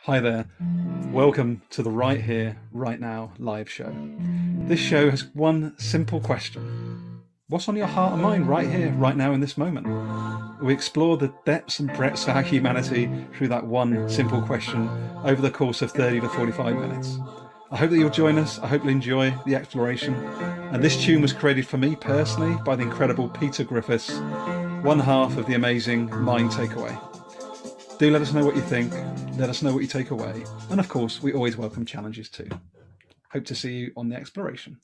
Hi there. Welcome to the Right Here, Right Now live show. This show has one simple question. What's on your heart and mind right here, right now in this moment? We explore the depths and breadths of our humanity through that one simple question over the course of 30 to 45 minutes. I hope that you'll join us. I hope you'll enjoy the exploration. And this tune was created for me personally by the incredible Peter Griffiths, one half of the amazing Mind Takeaway. Do let us know what you think. Let us know what you take away. And of course, we always welcome challenges too. Hope to see you on the exploration.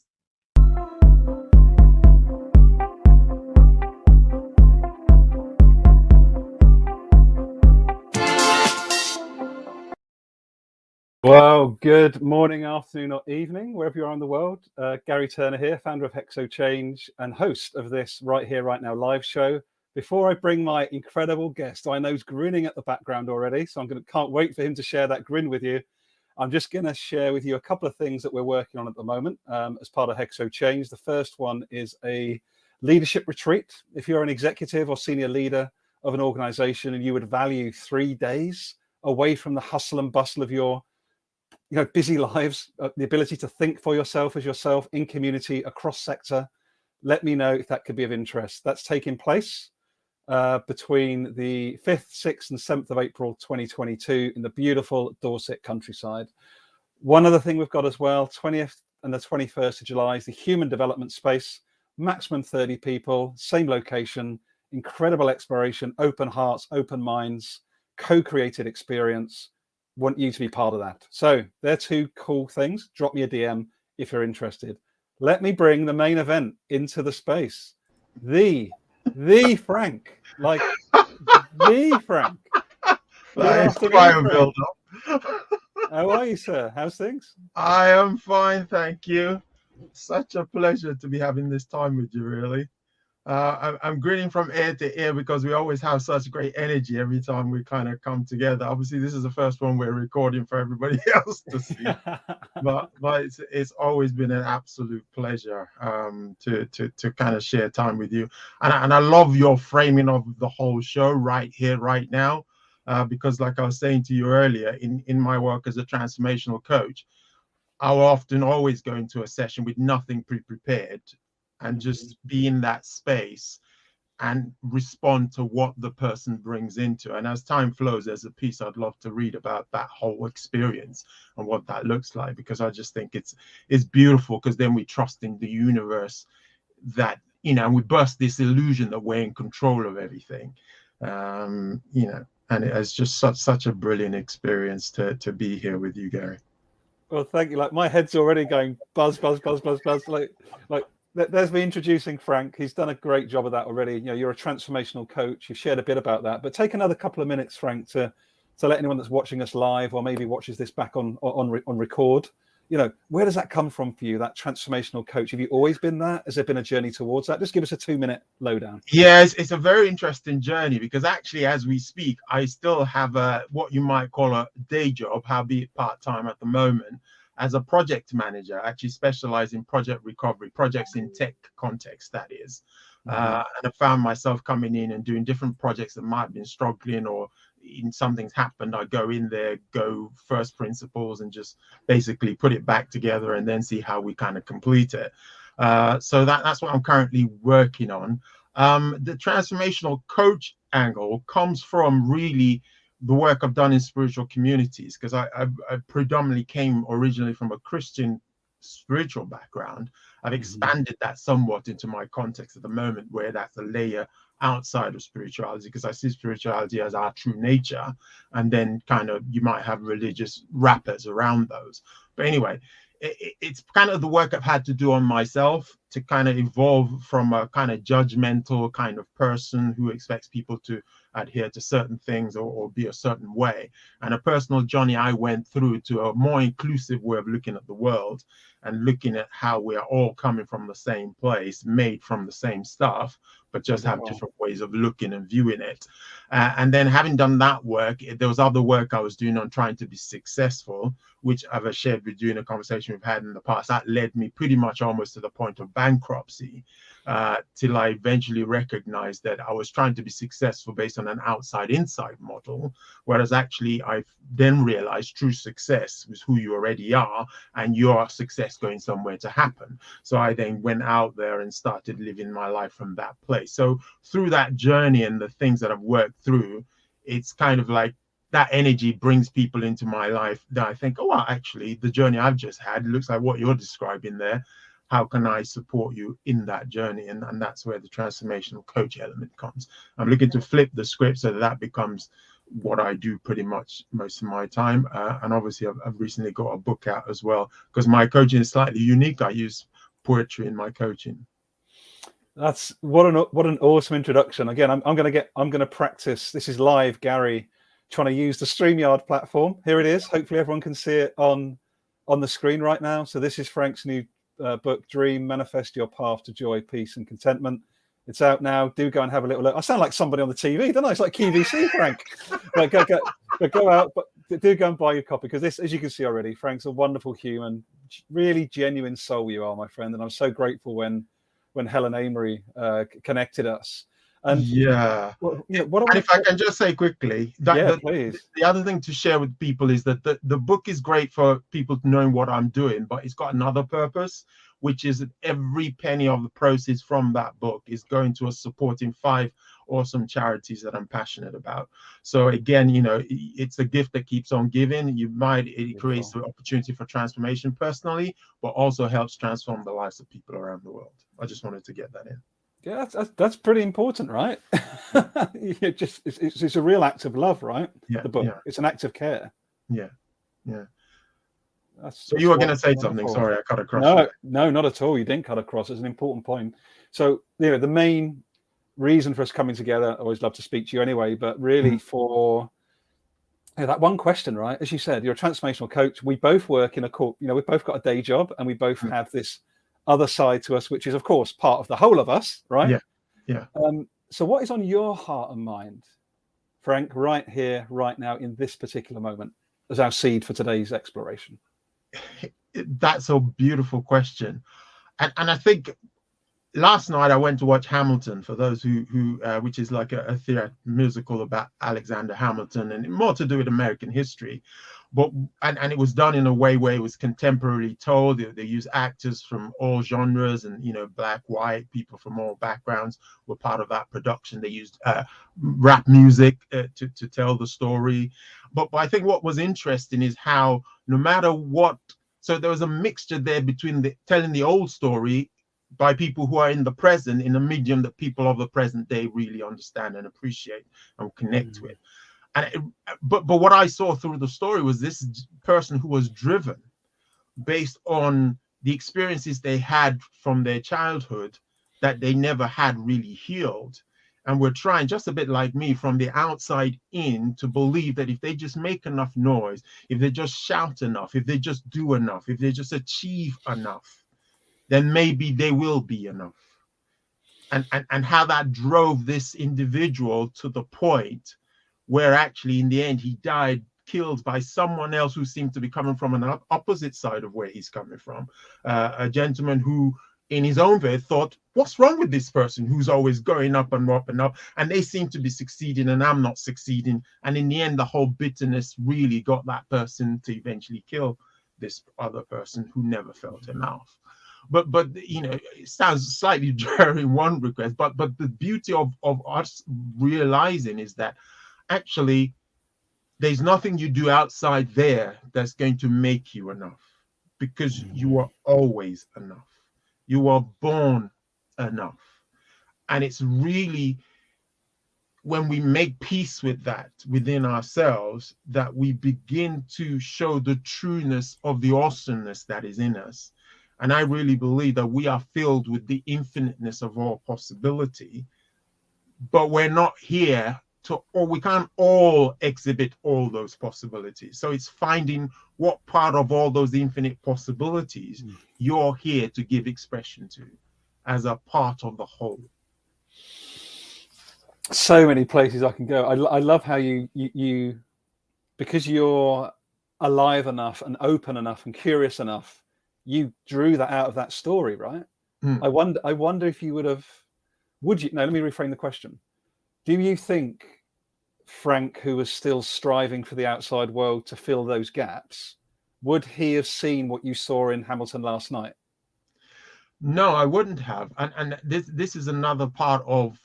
Well, good morning, afternoon, or evening, wherever you are in the world. Gary Turner here, founder of Hexo Change and host of this Right Here, Right Now live show. Before I bring my incredible guest, who I know is grinning at the background already, so can't wait for him to share that grin with you. I'm just going to share with you a couple of things that we're working on at the moment as part of Hexo Change. The first one is a leadership retreat. If you're an executive or senior leader of an organization and you would value 3 days away from the hustle and bustle of your busy lives, the ability to think for yourself as yourself in community, across sector, let me know if that could be of interest. That's taking place between the 5th, 6th and 7th of April 2022 in the beautiful Dorset countryside. One other thing we've got as well, 20th and the 21st of July is the Human Development Space, maximum 30 people, same location, incredible exploration, open hearts, open minds, co-created experience. Want you to be part of that. So they're two cool things. Drop me a DM if you're interested. Let me bring the main event into the space. The Frank, like the Frank. Good That is afternoon, quite a Frank. build-up. How are you, sir? How's things? I am fine, thank you. Such a pleasure to be having this time with you, really. I'm grinning from ear to ear because we always have such great energy every time we kind of come together. Obviously, this is the first one we're recording for everybody else to see, but it's always been an absolute pleasure to kind of share time with you. And I love your framing of the whole show right here, right now. Because like I was saying to you earlier, in my work as a transformational coach, I'll often always go into a session with nothing pre-prepared and just be in that space and respond to what the person brings into. And as time flows, there's a piece I'd love to read about that whole experience and what that looks like, because I just think it's beautiful, because then we trust in the universe that, we burst this illusion that we're in control of everything. And it's just such a brilliant experience to be here with you, Gary. Well, thank you. Like my head's already going buzz, buzz, buzz, buzz, buzz. Like there's me introducing Frank. He's done a great job of that already. You're a transformational coach. You've shared a bit about that, but take another couple of minutes, Frank, to let anyone that's watching us live or maybe watches this back on record. Where does that come from for you? That transformational coach. Have you always been that? Has there been a journey towards that? Just give us a 2-minute lowdown. Yes, it's a very interesting journey, because actually, as we speak, I still have what you might call a day job, howbeit part-time at the moment, as a project manager. I actually specialize in project recovery, projects in tech context, that is. And I found myself coming in and doing different projects that might have been struggling, or in something's happened, I go in there, go first principles, and just basically put it back together and then see how we kind of complete it. So that's what I'm currently working on. The transformational coach angle comes from really the work I've done in spiritual communities, because I predominantly came originally from a Christian spiritual background. I've expanded that somewhat into my context at the moment, where that's a layer outside of spirituality, because I see spirituality as our true nature, and then kind of you might have religious wrappers around those. But anyway, it's kind of the work I've had to do on myself to kind of evolve from a kind of judgmental kind of person who expects people to adhere to certain things, or be a certain way, and a personal journey I went through to a more inclusive way of looking at the world, and looking at how we are all coming from the same place, made from the same stuff, but just have different ways of looking and viewing it. And then, having done that work, there was other work I was doing on trying to be successful, which I've shared with you in a conversation we've had in the past. That led me pretty much almost to the point of bankruptcy. till I eventually recognized that I was trying to be successful based on an outside-inside model, whereas actually I've then realized true success was who you already are, and your success going somewhere to happen. So I then went out there and started living my life from that place. So through that journey and the things that I've worked through, it's kind of like that energy brings people into my life that I think, oh, well, actually, the journey I've just had looks like what you're describing there. How can I support you in that journey? And that's where the transformational coach element comes. I'm looking to flip the script so that becomes what I do pretty much most of my time. And obviously, I've recently got a book out as well, because my coaching is slightly unique. I use poetry in my coaching. That's what an awesome introduction. Again, I'm gonna practice. This is live, Gary, trying to use the StreamYard platform. Here it is. Hopefully everyone can see it on the screen right now. So this is Frank's new book, Dream, Manifest Your Path to Joy, Peace and Contentment. It's out now. Do go and have a little look. I sound like somebody on the TV, don't I? It's like QVC, Frank. But go out, but do go and buy your copy, because this, as you can see already, Frank's a wonderful human, really genuine soul you are, my friend. And I'm so grateful when Helen Amery connected us. And yeah, and if I can just say quickly that please. The other thing to share with people is that the book is great for people knowing what I'm doing, but it's got another purpose, which is that every penny of the proceeds from that book is going to us supporting 5 awesome charities that I'm passionate about. So again, it's a gift that keeps on giving. It creates the opportunity for transformation personally, but also helps transform the lives of people around the world. I just wanted to get that in. Yeah, that's pretty important, right? It's a real act of love, right? Yeah, the book. It's an act of care. Yeah. So you were going to say something. Sorry, I cut across. No, not at all. You didn't cut across. It's an important point. So the main reason for us coming together, I always love to speak to you anyway, but really for that one question, right? As you said, you're a transformational coach. We both work in a we've both got a day job, and we both have this other side to us, which is of course part of the whole of us, right? Yeah. So what is on your heart and mind, Frank, right here, right now, in this particular moment, as our seed for today's exploration? That's a beautiful question. And I think last night I went to watch Hamilton, for those who which is like a theater musical about Alexander Hamilton, and more to do with American history. But and it was done in a way where it was contemporarily told. They use actors from all genres, and black, white, people from all backgrounds were part of that production. They used rap music to tell the story. But I think what was interesting is how no matter what, so there was a mixture there between telling the old story by people who are in the present, in a medium that people of the present day really understand and appreciate and connect with. But what I saw through the story was this person who was driven based on the experiences they had from their childhood that they never had really healed, and were trying, just a bit like me, from the outside in, to believe that if they just make enough noise, if they just shout enough, if they just do enough, if they just achieve enough, then maybe they will be enough. And how that drove this individual to the point where actually in the end he died, killed by someone else who seemed to be coming from an opposite side of where he's coming from. A gentleman who in his own way thought, what's wrong with this person who's always going up and up and up, and they seem to be succeeding and I'm not succeeding. And in the end, the whole bitterness really got that person to eventually kill this other person who never felt enough. But it sounds slightly jarring in one request, but the beauty of us realizing is that actually there's nothing you do outside there that's going to make you enough, because you are always enough. You are born enough. And it's really when we make peace with that within ourselves that we begin to show the trueness of the awesomeness that is in us. And I really believe that we are filled with the infiniteness of all possibility, but we're not here or we can't all exhibit all those possibilities. So it's finding what part of all those infinite possibilities you're here to give expression to as a part of the whole. So many places I can go. I love how you because you're alive enough and open enough and curious enough, you drew that out of that story, right? Mm. I wonder if you would have, would you, no, let me reframe the question. Do you think Frank, who was still striving for the outside world to fill those gaps, would he have seen what you saw in Hamilton last night? No, I wouldn't have. And this is another part of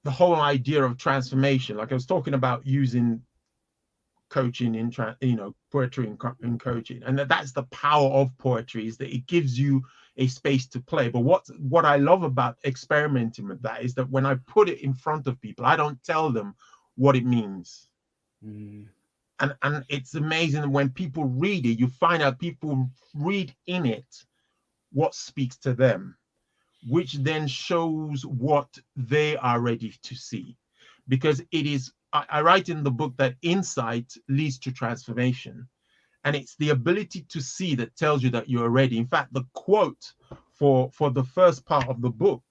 the whole idea of transformation. Like I was talking about using coaching in poetry in coaching, and that's the power of poetry, is that it gives you a space to play. But what I love about experimenting with that is that when I put it in front of people, I don't tell them what it means. Mm. And it's amazing when people read it, you find out people read in it what speaks to them, which then shows what they are ready to see. Because it is, I write in the book that insight leads to transformation. And it's the ability to see that tells you that you're ready. In fact, the quote for the first part of the book,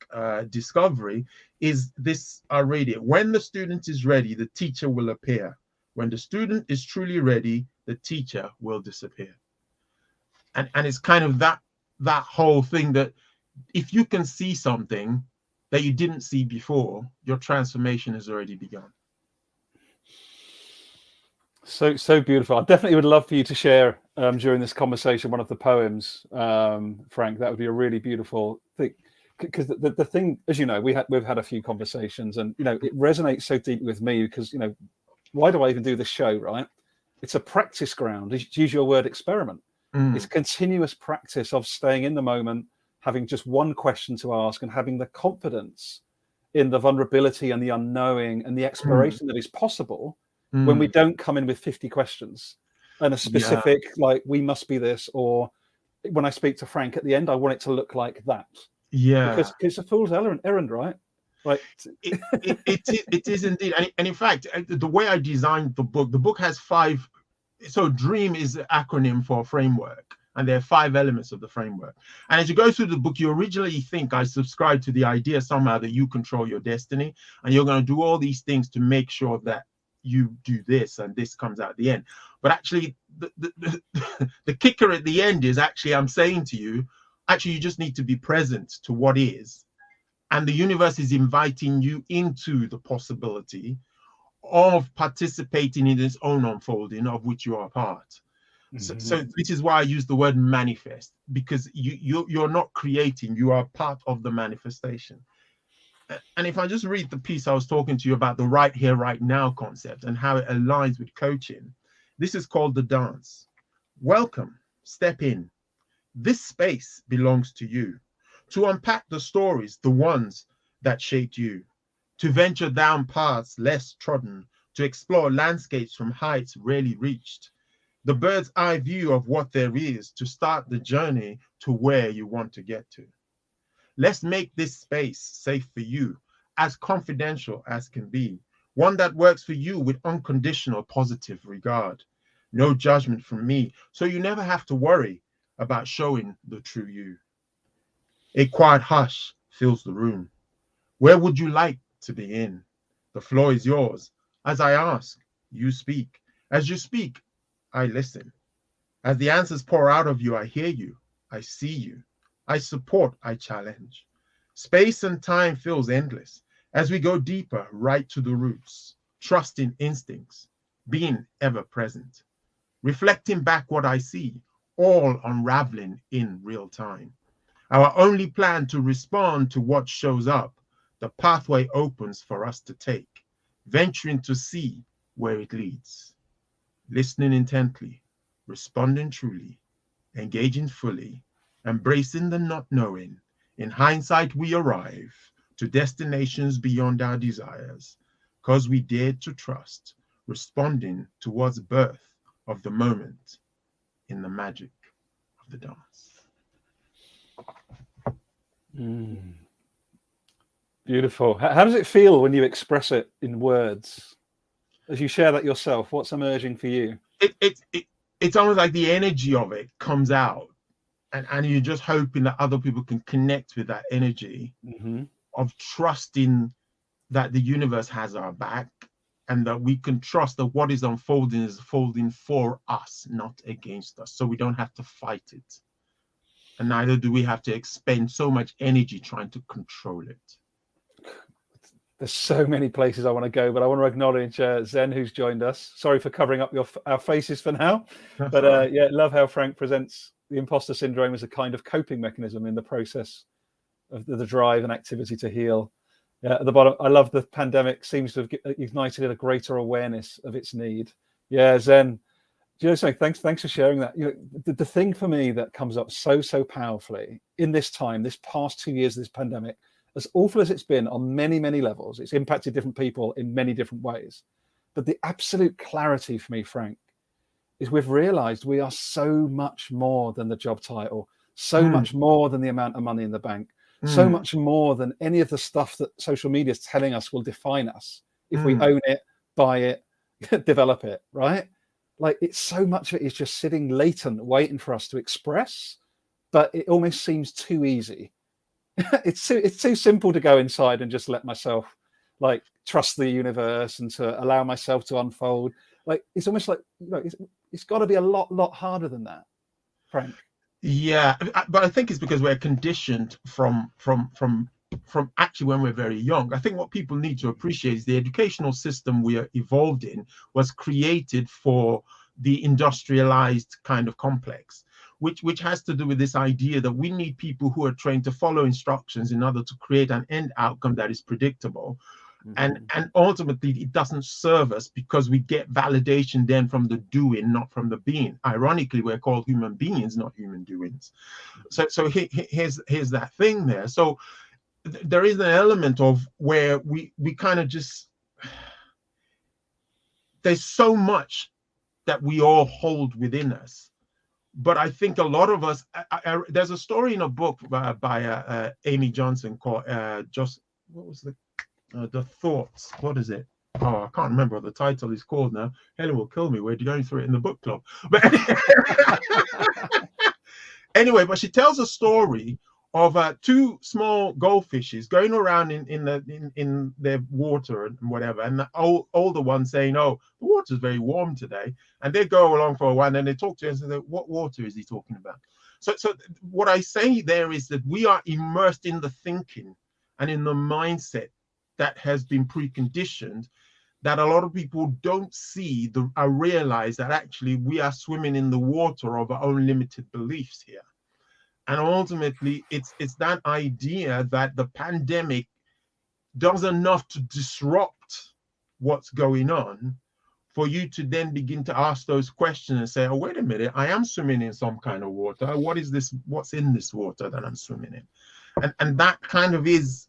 Discovery, is this. I read it: when the student is ready, the teacher will appear. When the student is truly ready, the teacher will disappear. And it's kind of that whole thing, that if you can see something that you didn't see before, your transformation has already begun. So beautiful. I definitely would love for you to share during this conversation one of the poems, Frank. That would be a really beautiful thing. Because the thing, as you know, we've had a few conversations, and it resonates so deeply with me because why do I even do this show, right? It's a practice ground. To use your word, experiment. It's continuous practice of staying in the moment, having just one question to ask, and having the confidence in the vulnerability and the unknowing and the exploration that is possible when we don't come in with 50 questions and a specific, like, we must be this, or when I speak to Frank at the end, I want it to look like that. Yeah. Because it's a fool's errand, right? Like, it is indeed. And in fact, the way I designed the book has 5. So DREAM is the acronym for framework, and there are 5 elements of the framework. And as you go through the book, you originally think I subscribe to the idea somehow that you control your destiny, and you're going to do all these things to make sure that you do this and this comes out at the end. But actually, the kicker at the end is, actually, I'm saying to you, actually, you just need to be present to what is. And the universe is inviting you into the possibility of participating in its own unfolding, of which you are a part. So which is why I use the word manifest, because you're not creating, you are part of the manifestation. And if I just read the piece I was talking to you about, the right here, right now concept, and how it aligns with coaching, this is called the dance. Welcome, step in. This space belongs to you. To unpack the stories, the ones that shaped you. To venture down paths less trodden. To explore landscapes from heights rarely reached. The bird's eye view of what there is, to start the journey to where you want to get to. Let's make this space safe for you, as confidential as can be. One that works for you with unconditional positive regard. No judgment from me, so you never have to worry about showing the true you. A quiet hush fills the room. Where would you like to begin? The floor is yours. As I ask, you speak. As you speak, I listen. As the answers pour out of you, I hear you. I see you. I support, I challenge. Space and time feels endless as we go deeper right to the roots, trusting instincts, being ever present, reflecting back what I see, all unraveling in real time. Our only plan to respond to what shows up, the pathway opens for us to take, venturing to see where it leads, listening intently, responding truly, engaging fully, embracing the not knowing. In hindsight, we arrive to destinations beyond our desires, because we dared to trust, responding towards birth of the moment in the magic of the dance. Beautiful. How does it feel when you express it in words? As you share that yourself, what's emerging for you? It's almost like the energy of it comes out, and you're just hoping that other people can connect with that energy of trusting that the universe has our back, and that we can trust that what is unfolding is unfolding for us, not against us, so we don't have to fight it. and neither do we have to expend so much energy trying to control it. There's so many places I want to go, but I want to acknowledge Zen, who's joined us. Sorry for covering up our faces for now, That's but all right. yeah, love how Frank presents the imposter syndrome as a kind of coping mechanism in the process of the drive and activity to heal. Yeah, at the bottom, I love the pandemic seems to have ignited a greater awareness of its need. Yeah, Zen, do you know something? Thanks for sharing that. You know, the thing for me that comes up so powerfully in this time, this past 2 years of this pandemic, as awful as it's been on many levels, it's impacted different people in many different ways. But the absolute clarity for me, Frank, is we've realized we are so much more than the job title, so much more than the amount of money in the bank, so much more than any of the stuff that social media is telling us will define us if we own it, buy it, develop it, right? Like, it's so much of it is just sitting latent, waiting for us to express, but it almost seems too easy. It's too simple to go inside and just let myself like trust the universe and to allow myself to unfold. Like, it's almost like, you know, it's got to be a lot harder than that, Frank. Yeah, but I think it's because we're conditioned from actually when we're very young. I think what people need to appreciate is the educational system we are evolved in was created for the industrialized kind of complex, which has to do with this idea that we need people who are trained to follow instructions in order to create an end outcome that is predictable. And ultimately it doesn't serve us because we get validation then from the doing, not from the being. Ironically, we're called human beings, not human doings. So here's that thing there. So there is an element of where we kind of just, there's so much that we all hold within us. But I think a lot of us, there's a story in a book by Amy Johnson called just, what was the thoughts, what is it? Oh, I can't remember what the title is called now. Helen will kill me. We're going through it in the book club. But anyway, but she tells a story of two small goldfishes going around in their water and whatever, and the older one saying, "Oh, the water's very warm today," and they go along for a while, and then they talk to her and say, "What water is he talking about?" So what I say there is that we are immersed in the thinking and in the mindset that has been preconditioned, that a lot of people don't see or realize that actually we are swimming in the water of our own limited beliefs here. And ultimately, it's that idea that the pandemic does enough to disrupt what's going on for you to then begin to ask those questions and say, oh, wait a minute, I am swimming in some kind of water. What is this? What's in this water that I'm swimming in? And that kind of is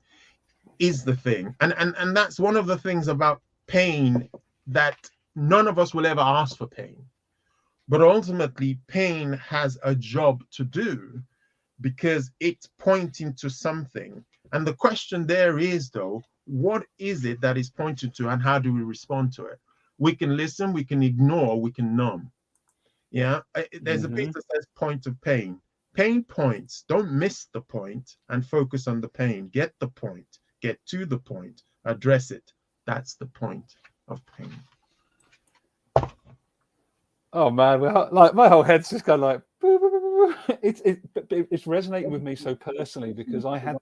the thing. And that's one of the things about pain, that none of us will ever ask for pain. But ultimately, pain has a job to do because it's pointing to something. And the question there is, though, what is it that is pointing to, and how do we respond to it? We can listen, we can ignore, we can numb. Yeah, there's a piece that says point of pain. Pain points. Don't miss the point and focus on the pain. Get the point. Get to the point. Address it. That's the point of pain. Oh man, like my whole head's just kind of like it's resonating with me so personally because I had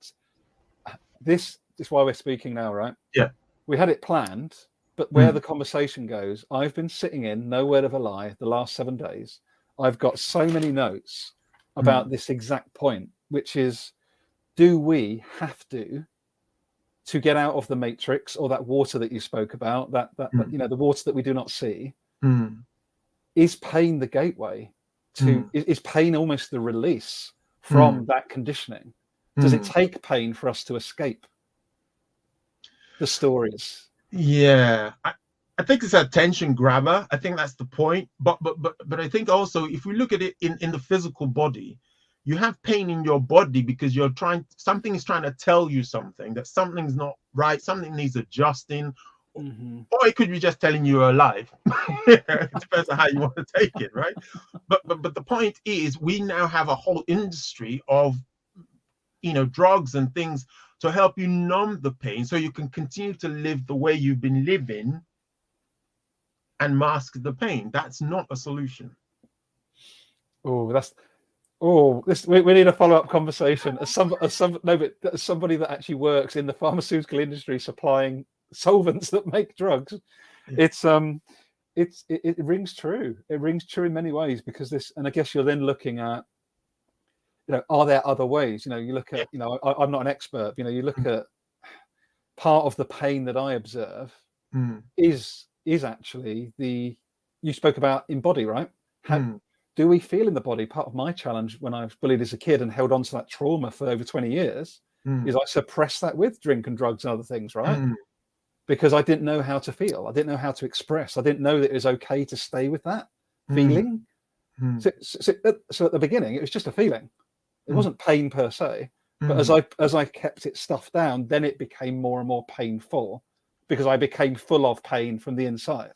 this is why we're speaking now, right? Yeah. We had it planned, but where the conversation goes, I've been sitting in, no word of a lie, the last 7 days. I've got so many notes about this exact point, which is, do we have to get out of the matrix, or that water that you spoke about, that you know, the water that we do not see? Is pain the gateway to, is pain almost the release from that conditioning? Does it take pain for us to escape the stories? Yeah, I think it's a attention grabber. I think that's the point. But I think also, if we look at it in the physical body, you have pain in your body because something is trying to tell you something, that something's not right, something needs adjusting, or it could be just telling you you're alive. It depends on how you want to take it, right? But the point is, we now have a whole industry of, drugs and things to help you numb the pain so you can continue to live the way you've been living and mask the pain. That's not a solution. Oh, that's Oh, we need a follow-up conversation. As somebody that actually works in the pharmaceutical industry supplying solvents that make drugs, it rings true. It rings true in many ways, because and I guess you're then looking at, are there other ways? You look at, I'm not an expert. You look at part of the pain that I observe is actually you spoke about in body, right? How do we feel in the body? Part of my challenge when I was bullied as a kid and held on to that trauma for over 20 years is I suppressed that with drink and drugs and other things, right? Because I didn't know how to feel. I didn't know how to express. I didn't know that it was okay to stay with that feeling. So at the beginning, it was just a feeling. It wasn't pain per se. But as I kept it stuffed down, then it became more and more painful, because I became full of pain from the inside.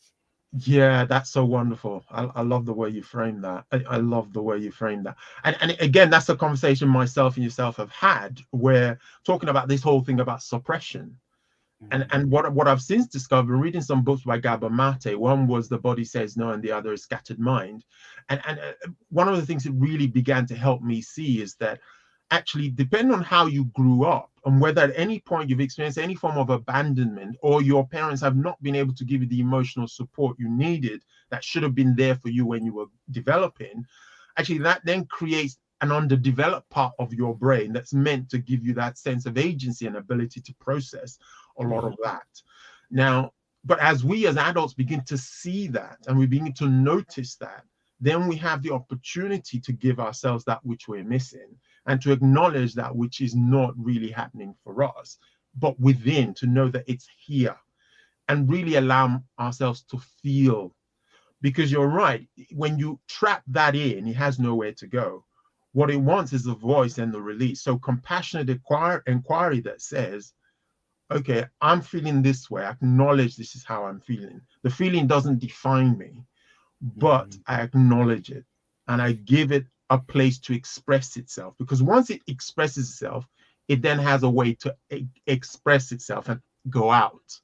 Yeah, that's so wonderful. I love the way you frame that. I love the way you frame that. And again, that's a conversation myself and yourself have had, where talking about this whole thing about suppression. And what I've since discovered, reading some books by Gabor Mate, one was The Body Says No and the other is Scattered Mind. And one of the things that really began to help me see is that actually, depending on how you grew up and whether at any point you've experienced any form of abandonment, or your parents have not been able to give you the emotional support you needed that should have been there for you when you were developing, actually that then creates an underdeveloped part of your brain that's meant to give you that sense of agency and ability to process a lot of that. Now, but as we as adults begin to see that and we begin to notice that, then we have the opportunity to give ourselves that which we're missing, and to acknowledge that which is not really happening for us, but within, to know that it's here, and really allow ourselves to feel. Because you're right, when you trap that in, it has nowhere to go. What it wants is the voice and the release. So compassionate inquiry that says, okay, I'm feeling this way. I acknowledge this is how I'm feeling. The feeling doesn't define me, but I acknowledge it and I give it a place to express itself. Because once it expresses itself, it then has a way to express itself and go out.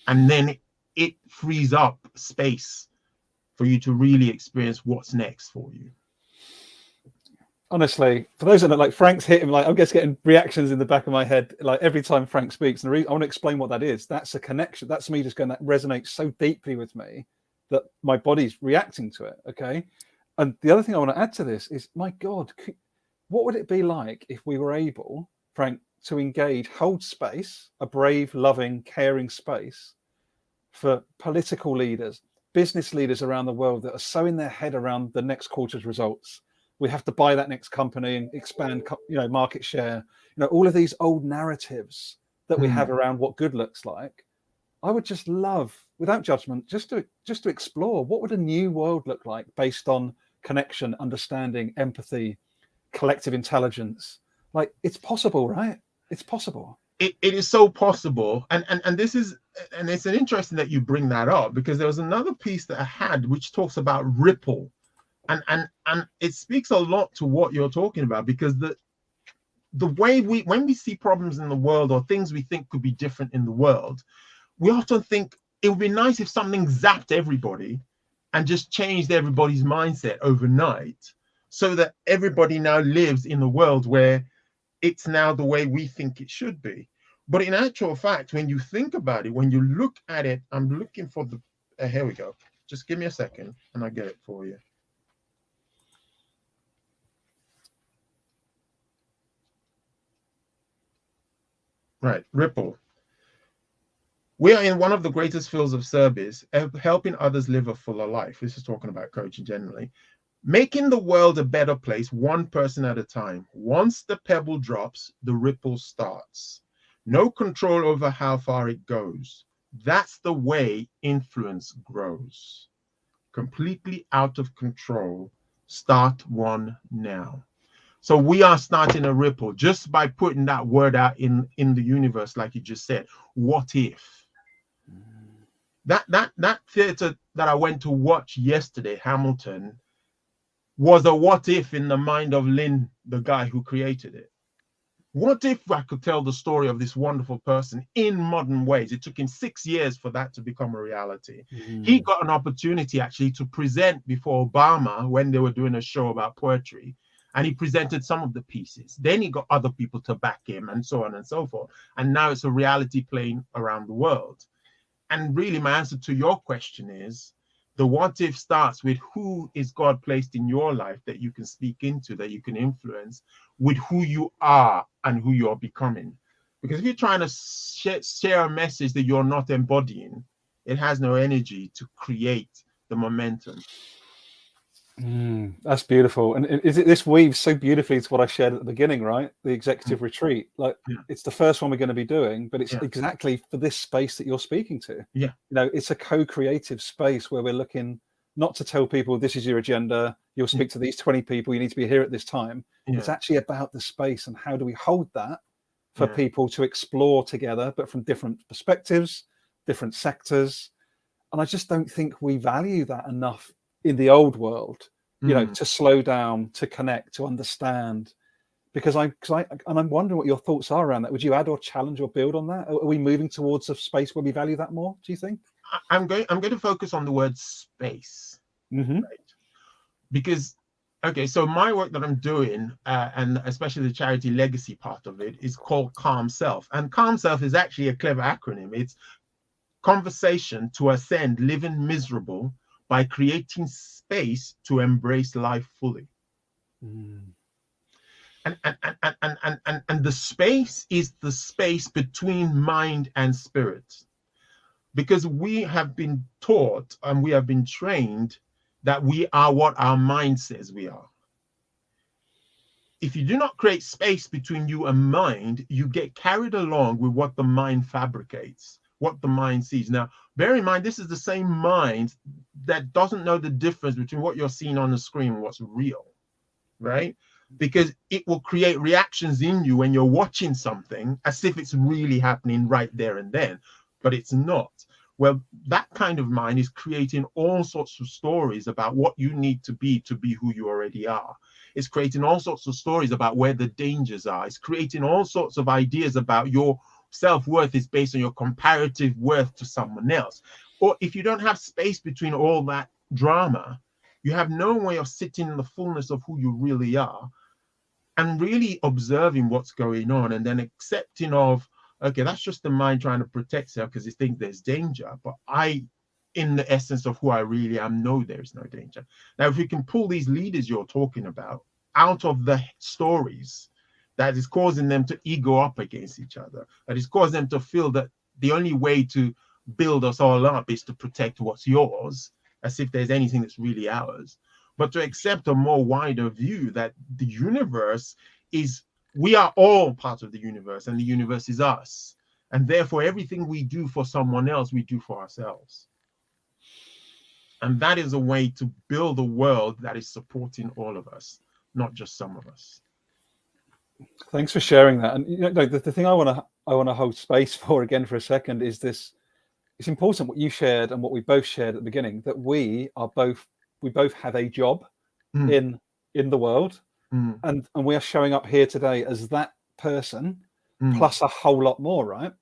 And then it frees up space for you to really experience what's next for you. Honestly, for those that are like, Frank's hitting, like, I'm just getting reactions in the back of my head, like every time Frank speaks. And I want to explain what that is. That's a connection. That's me just going, that resonates so deeply with me that my body's reacting to it. Okay. And the other thing I want to add to this is, my God, what would it be like if we were able, Frank, to engage, hold space, a brave, loving, caring space for political leaders, business leaders around the world that are so in their head around the next quarter's results. We have to buy that next company and expand, market share. All of these old narratives that we have around what good looks like. I would just love, without judgment, just to explore what would a new world look like based on connection, understanding, empathy, collective intelligence. Like, it's possible, right? It's possible. It is so possible. And this is, and it's interesting that you bring that up, because there was another piece that I had which talks about ripple. And it speaks a lot to what you're talking about, because the way when we see problems in the world or things we think could be different in the world, we often think it would be nice if something zapped everybody and just changed everybody's mindset overnight, so that everybody now lives in a world where it's now the way we think it should be. But in actual fact, when you think about it, when you look at it, I'm looking for here we go. Just give me a second and I'll get it for you. Right, ripple. We are in one of the greatest fields of service, helping others live a fuller life. This is talking about coaching generally. Making the world a better place, one person at a time. Once the pebble drops, the ripple starts. No control over how far it goes. That's the way influence grows. Completely out of control. Start one now. So we are starting a ripple just by putting that word out in the universe, like you just said. What if? That theater that I went to watch yesterday, Hamilton, was a what if in the mind of Lynn, the guy who created it. What if I could tell the story of this wonderful person in modern ways? It took him 6 years for that to become a reality. He got an opportunity actually to present before Obama when they were doing a show about poetry. and he presented some of the pieces. Then he got other people to back him, and so on and so forth. And now it's a reality playing around the world. And really, my answer to your question is, the what if starts with who is God placed in your life that you can speak into, that you can influence, with who you are and who you're becoming. Because if you're trying to share a message that you're not embodying, it has no energy to create the momentum. That's beautiful. And this weaves so beautifully to what I shared at the beginning, right? The executive retreat. Like, it's the first one we're going to be doing, but it's exactly for this space that you're speaking to. Yeah. You know, it's a co-creative space where we're looking not to tell people this is your agenda, you'll speak to these 20 people, you need to be here at this time. It's actually about the space and how do we hold that for people to explore together, but from different perspectives, different sectors. And I just don't think we value that enough in the old world, you know, to slow down, to connect, to understand. Because I'm wondering what your thoughts are around that. Would you add or challenge or build on that? Are we moving towards a space where we value that more, do you think? I'm going to focus on the word space, right? Because so my work that I'm doing, and especially the charity legacy part of it, is called Calm Self. And Calm Self is actually a clever acronym. It's conversation to ascend living miserable by creating space to embrace life fully. And the space is the space between mind and spirit. Because we have been taught and we have been trained that we are what our mind says we are. If you do not create space between you and mind, you get carried along with what the mind fabricates, what the mind sees. Now, bear in mind, this is the same mind that doesn't know the difference between what you're seeing on the screen and what's real, right? Because it will create reactions in you when you're watching something as if it's really happening right there and then, but it's not. Well, that kind of mind is creating all sorts of stories about what you need to be who you already are. It's creating all sorts of stories about where the dangers are. It's creating all sorts of ideas about your self-worth is based on your comparative worth to someone else. Or if you don't have space between all that drama, you have no way of sitting in the fullness of who you really are and really observing what's going on and then accepting of, okay, that's just the mind trying to protect itself because it thinks there's danger. But I, in the essence of who I really am, know there is no danger. Now, if we can pull these leaders you're talking about out of the stories that is causing them to ego up against each other, that is causing them to feel that the only way to build us all up is to protect what's yours, as if there's anything that's really ours, but to accept a more wider view that the universe is, we are all part of the universe and the universe is us. And therefore, everything we do for someone else, we do for ourselves. And that is a way to build a world that is supporting all of us, not just some of us. Thanks for sharing that. And you know, the thing I want to hold space for again for a second is this. It's important what you shared and what we both shared at the beginning, that we both have a job in the world, and we are showing up here today as that person plus a whole lot more, right?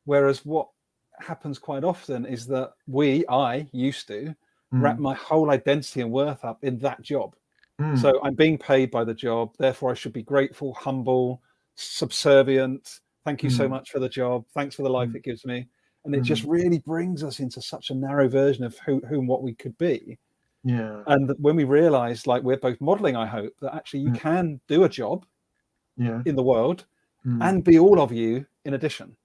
Whereas what happens quite often is that I used to wrap my whole identity and worth up in that job. So I'm being paid by the job, therefore I should be grateful, humble, subservient. Thank you so much for the job. Thanks for the life it gives me. And it just really brings us into such a narrow version of who and what we could be. Yeah. And when we realize, like we're both modeling, I hope, that actually you can do a job in the world and be all of you in addition.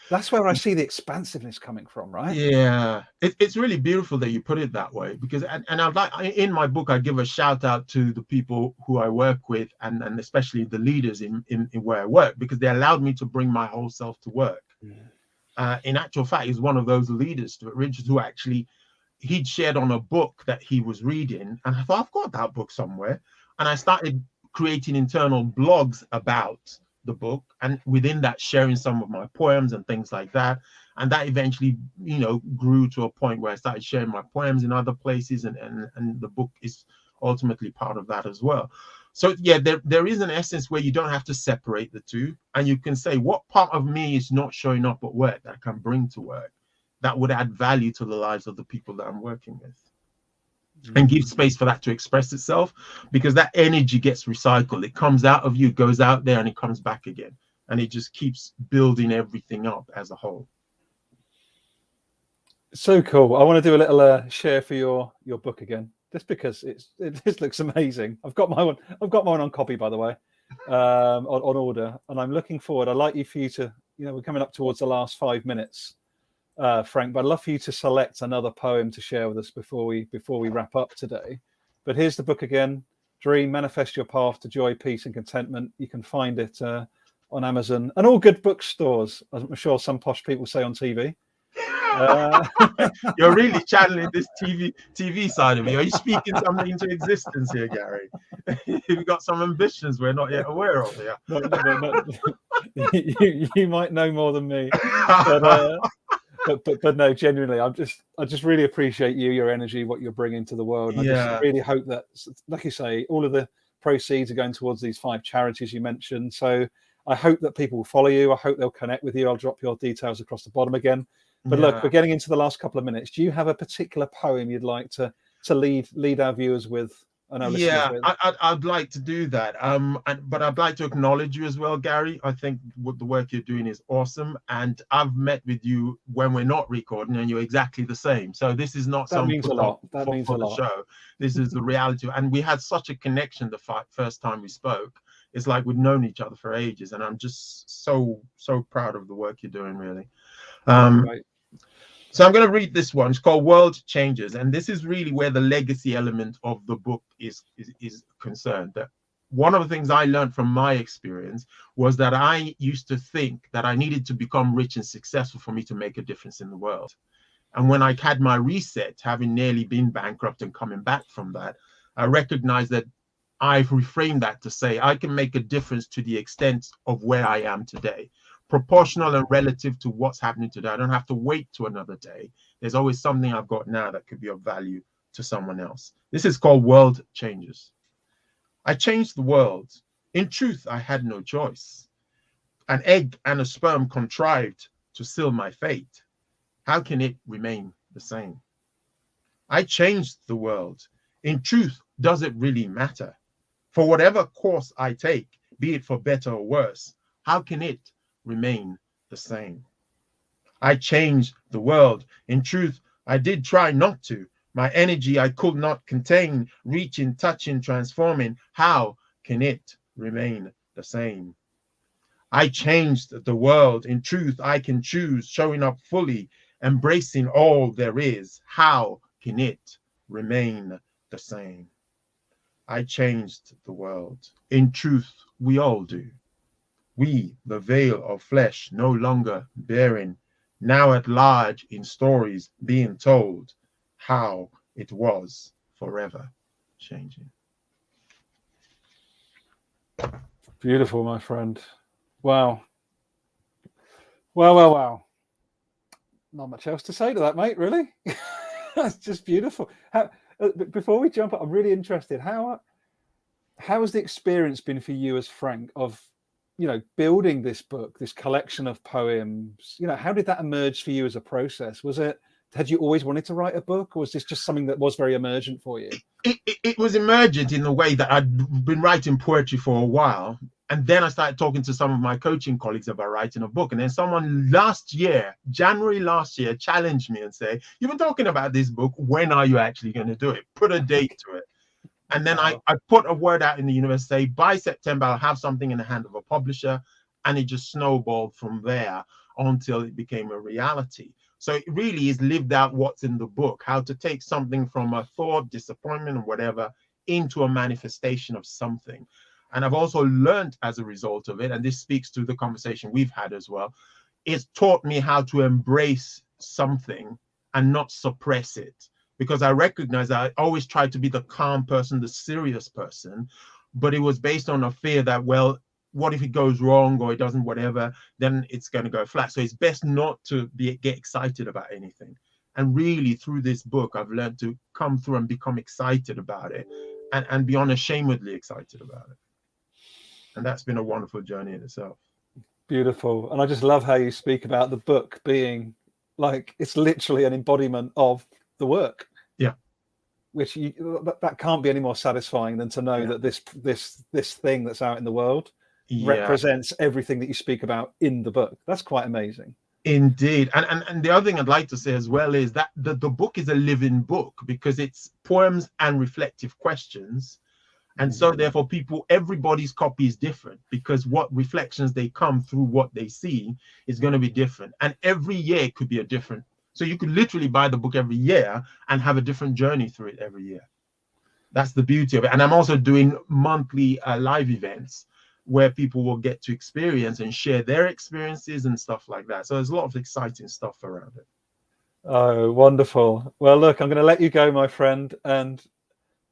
That's where I see the expansiveness coming from, right? Yeah, it's really beautiful that you put it that way, because and I'd like, in my book, I give a shout out to the people who I work with and especially the leaders in where I work, because they allowed me to bring my whole self to work. In actual fact, he's one of those leaders, Stuart Richards, who actually he'd shared on a book that he was reading, and I thought, I've got that book somewhere, and I started creating internal blogs about the book, and within that sharing some of my poems and things like that. And that eventually, grew to a point where I started sharing my poems in other places, and the book is ultimately part of that as well. So yeah, there is an essence where you don't have to separate the two, and you can say, what part of me is not showing up at work that I can bring to work that would add value to the lives of the people that I'm working with. and give space for that to express itself, because that energy gets recycled. It comes out of you, goes out there, and it comes back again. And it just keeps building everything up as a whole. So cool. I want to do a little share for your book again, just because it just looks amazing. I've got my one on copy, by the way, on order, and I'm looking forward. I'd like for you to, we're coming up towards the last 5 minutes, Frank, but I'd love for you to select another poem to share with us before we wrap up today. But here's the book again: Dream, Manifest Your Path to Joy, Peace, and Contentment. You can find it on Amazon and all good bookstores. I'm sure some posh people say on TV. You're really channeling this TV side of me. Are you speaking something into existence here, Gary? You've got some ambitions we're not yet aware of here. You might know more than me, but no, genuinely, I just really appreciate your energy, what you're bringing to the world. And I just really hope that, like you say, all of the proceeds are going towards these 5 charities you mentioned. So I hope that people will follow you. I hope they'll connect with you. I'll drop your details across the bottom again. But look, we're getting into the last couple of minutes. Do you have a particular poem you'd like to lead our viewers with? I'd like to do that. But I'd like to acknowledge you as well, Gary. I think what the work you're doing is awesome, and I've met with you when we're not recording, and you're exactly the same. So this is not that means a lot. That means a lot. Show. This is the reality, and we had such a connection the first time we spoke. It's like we've known each other for ages, and I'm just so proud of the work you're doing, really. Right. So I'm going to read this one. It's called World Changes. And this is really where the legacy element of the book is concerned. That one of the things I learned from my experience was that I used to think that I needed to become rich and successful for me to make a difference in the world. And when I had my reset, having nearly been bankrupt and coming back from that, I recognized that I've reframed that to say I can make a difference to the extent of where I am today. Proportional and relative to what's happening today. I don't have to wait to another day. There's always something I've got now that could be of value to someone else. This is called World Changes. I changed the world. In truth, I had no choice. An egg and a sperm contrived to seal my fate. How can it remain the same? I changed the world. In truth, does it really matter? For whatever course I take, be it for better or worse, how can it remain the same? I changed the world. In truth, I did try not to. My energy I could not contain, reaching, touching, transforming. How can it remain the same? I changed the world. In truth, I can choose, showing up fully, embracing all there is. How can it remain the same? I changed the world. In truth, we all do. We, the veil of flesh, no longer bearing, now at large in stories being told, how it was forever changing. Beautiful, my friend. Wow. Wow. Not much else to say to that, mate, really. That's just beautiful. Before we jump up, I'm really interested. How has the experience been for you as Frank of building this book, this collection of poems? How did that emerge for you as a process? Had you always wanted to write a book, or was this just something that was very emergent for you? It was emergent in the way that I'd been writing poetry for a while. And then I started talking to some of my coaching colleagues about writing a book. And then someone January last year, challenged me and said, "You've been talking about this book. When are you actually going to do it? Put a date to it." And then I put a word out in the universe, say, by September, I'll have something in the hand of a publisher. And it just snowballed from there until it became a reality. So it really is lived out what's in the book, how to take something from a thought, disappointment, or whatever, into a manifestation of something. And I've also learned as a result of it, and this speaks to the conversation we've had as well, it's taught me how to embrace something and not suppress it. Because I recognize that I always tried to be the calm person, the serious person, but it was based on a fear that, well, what if it goes wrong or it doesn't, whatever, then it's going to go flat. So it's best not to get excited about anything. And really, through this book, I've learned to come through and become excited about it and be unashamedly excited about it. And that's been a wonderful journey in itself. Beautiful. And I just love how you speak about the book being like, it's literally an embodiment of the work. Yeah. which that can't be any more satisfying than to know that this thing that's out in the world represents everything that you speak about in the book. That's quite amazing. Indeed. And the other thing I'd like to say as well is that the book is a living book, because it's poems and reflective questions. And so therefore everybody's copy is different, because what reflections they come through, what they see is going to be different. And every year could be a different. So you could literally buy the book every year and have a different journey through it every year. That's the beauty of it. And I'm also doing monthly live events where people will get to experience and share their experiences and stuff like that. So there's a lot of exciting stuff around it. Oh, wonderful. Well, look, I'm going to let you go, my friend. And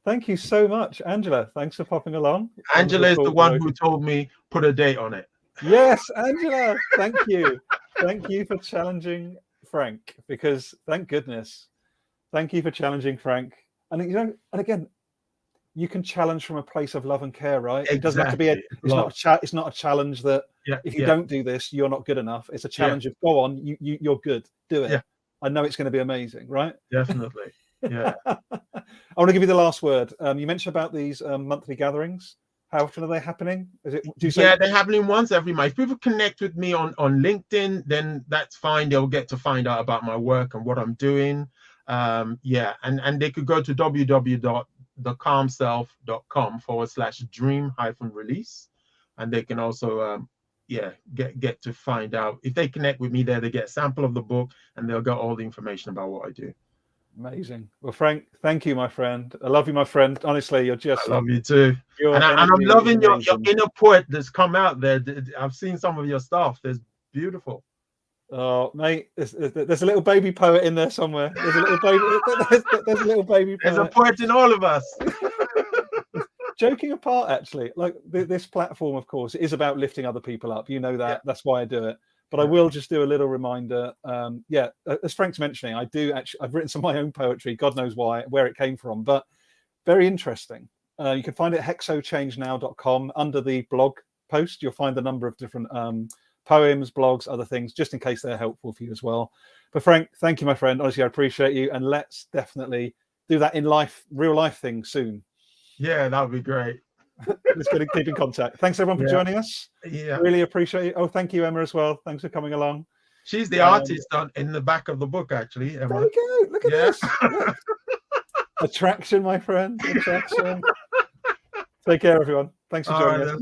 thank you so much, Angela. Thanks for popping along. Angela is the one who told me put a date on it. Yes, Angela. Thank you. Thank you for challenging Frank, because thank goodness. Thank you for challenging Frank. And and again, you can challenge from a place of love and care, right? Exactly. It doesn't have to be it's not a challenge that if you don't do this, you're not good enough. It's a challenge of go on, you're good, do it. I know it's going to be amazing, right? Definitely. Yeah. I want to give you the last word. You mentioned about these monthly gatherings. How often are they happening? They're happening once every month. If people connect with me on LinkedIn, then that's fine. They'll get to find out about my work and what I'm doing. And they could go to www.thecalmself.com/dream-release, and they can also get to find out. If they connect with me there, they get a sample of the book and they'll get all the information about what I do. Amazing. Well, Frank, thank you, my friend. I love you, my friend. Honestly, you're just. I love you too. And I'm loving your inner poet that's come out there. I've seen some of your stuff. It's beautiful. Oh, mate, there's a little baby poet in there somewhere. There's a little baby. There's a little baby poet. There's a poet in all of us. Joking apart, actually, like this platform, of course, it is about lifting other people up. You know that. Yeah. That's why I do it. But I will just do a little reminder. As Frank's mentioning, I've written some of my own poetry. God knows why, where it came from, but very interesting. You can find it at hexochangenow.com. Under the blog post, you'll find a number of different poems, blogs, other things, just in case they're helpful for you as well. But Frank, thank you, my friend. Honestly, I appreciate you. And let's definitely do that in real life thing soon. Yeah, that would be great. Let's keep in contact. Thanks everyone for joining us. Yeah, really appreciate it. Oh, thank you, Emma, as well. Thanks for coming along. She's the artist in the back of the book, actually. Emma. There you go. Look at this. Look. Attraction, my friend. Attraction. Take care, everyone. Thanks for joining us.